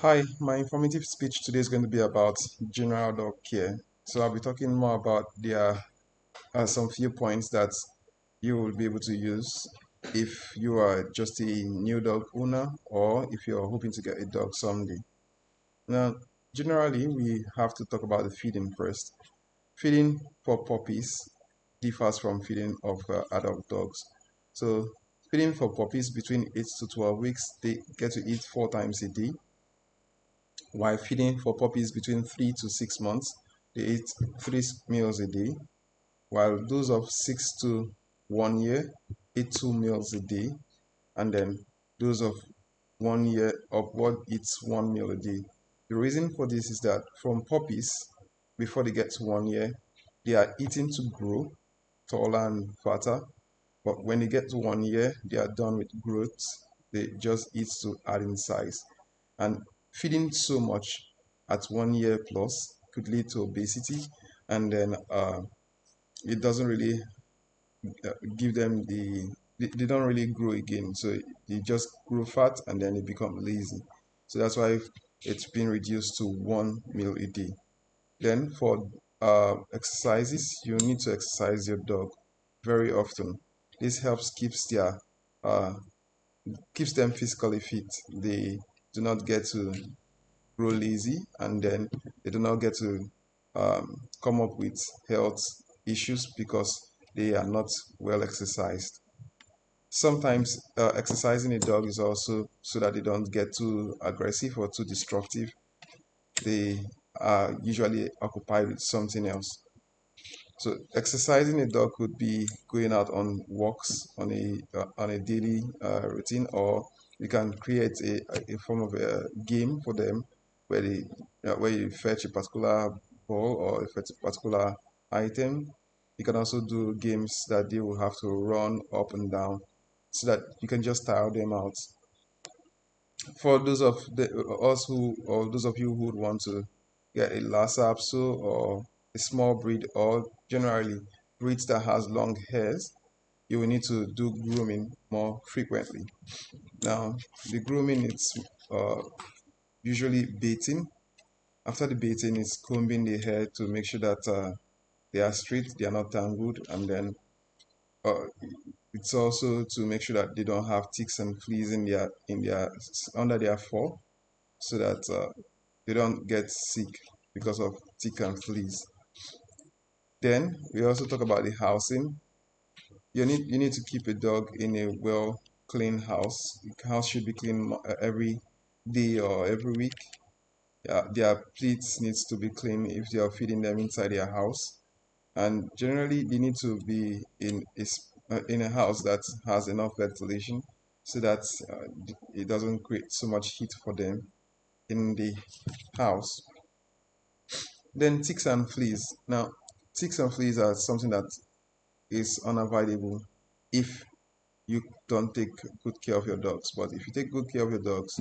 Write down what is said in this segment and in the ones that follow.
Hi, my informative speech today is going to be about general dog care. So I'll be talking more about there are some few points that you will be able to use if you are just a new dog owner or if you're hoping to get a dog someday. Now, generally, we have to talk about the feeding first. Feeding for puppies differs from feeding of adult dogs. So feeding for puppies between 8 to 12 weeks, they get to eat 4 times a day, while feeding for puppies between 3 to 6 months, they eat 3 meals a day, while those of 6 to 1 year eat 2 meals a day, and then those of 1 year upward eats 1 meal a day. The reason for this is that from puppies, before they get to 1 year, they are eating to grow taller and fatter, but when they get to 1 year, they are done with growth. They just eat to add in size. And feeding so much at 1 year plus could lead to obesity, and then it doesn't really give them they don't really grow again. So they just grow fat and then they become lazy. So that's why it's been reduced to 1 meal a day. Then for exercises, you need to exercise your dog very often. This helps uh, keeps them physically fit. They do not get to grow lazy, and then they do not get to come up with health issues because they are not well exercised. Sometimes exercising a dog is also so that they don't get too aggressive or too destructive. They are usually occupied with something else. So exercising a dog could be going out on walks on a daily routine, or you can create a form of a game for them where where you fetch a particular ball or fetch a particular item. You can also do games that they will have to run up and down so that you can just tire them out. For those of us who, or those of you who would want to get a Lhasa Apso or a small breed, or generally breeds that has long hairs, you will need to do grooming more frequently. Now, the grooming is usually baiting. After the baiting, is combing the hair to make sure that they are straight, they are not tangled, and then uh, it's also to make sure that they don't have ticks and fleas in their under their fur, so that they don't get sick because of tick and fleas. Then we also talk about the housing. You need to keep a dog in a well cleaned house. The house should be cleaned every day or every week. Their plates needs to be clean if they are feeding them inside their house. And generally, they need to be in a house that has enough ventilation so that it doesn't create so much heat for them in the house. Then ticks and fleas. Now, ticks and fleas are something that is unavoidable if you don't take good care of your dogs. But if you take good care of your dogs,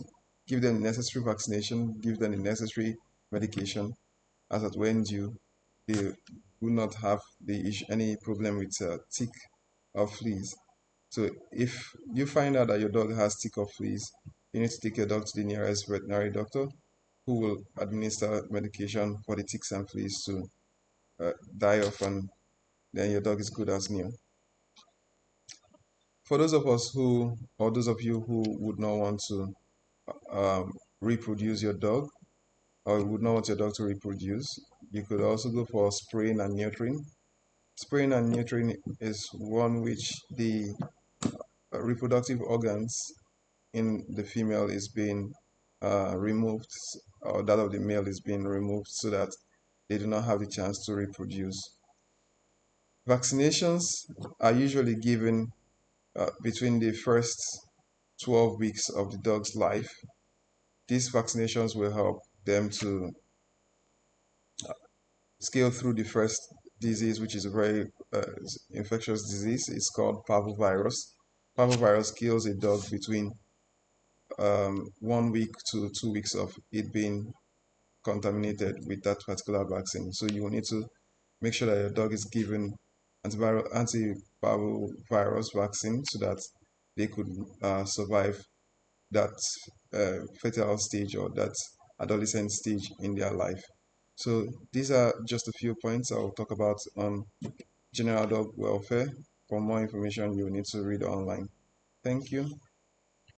give them the necessary vaccination, give them the necessary medication, as at when due, they will not have any problem with tick or fleas. So if you find out that your dog has tick or fleas, you need to take your dog to the nearest veterinary doctor who will administer medication for the ticks and fleas to die off, and then your dog is good as new. For those of us who, or those of you who would not want to reproduce your dog, or would not want your dog to reproduce, you could also go for spraying and neutering. Spraying and neutering is one which the reproductive organs in the female is being removed, or that of the male is being removed so that they do not have the chance to reproduce. Vaccinations are usually given between the first 12 weeks of the dog's life. These vaccinations will help them to scale through the first disease, which is a very infectious disease. It's called parvovirus. Parvovirus kills a dog between 1 week to 2 weeks of it being contaminated with that particular vaccine. So you will need to make sure that your dog is given antiparvovirus vaccine so that they could survive that fertile stage or that adolescent stage in their life. So these are just a few points I'll talk about on general dog welfare. For more information, you will need to read online. Thank you.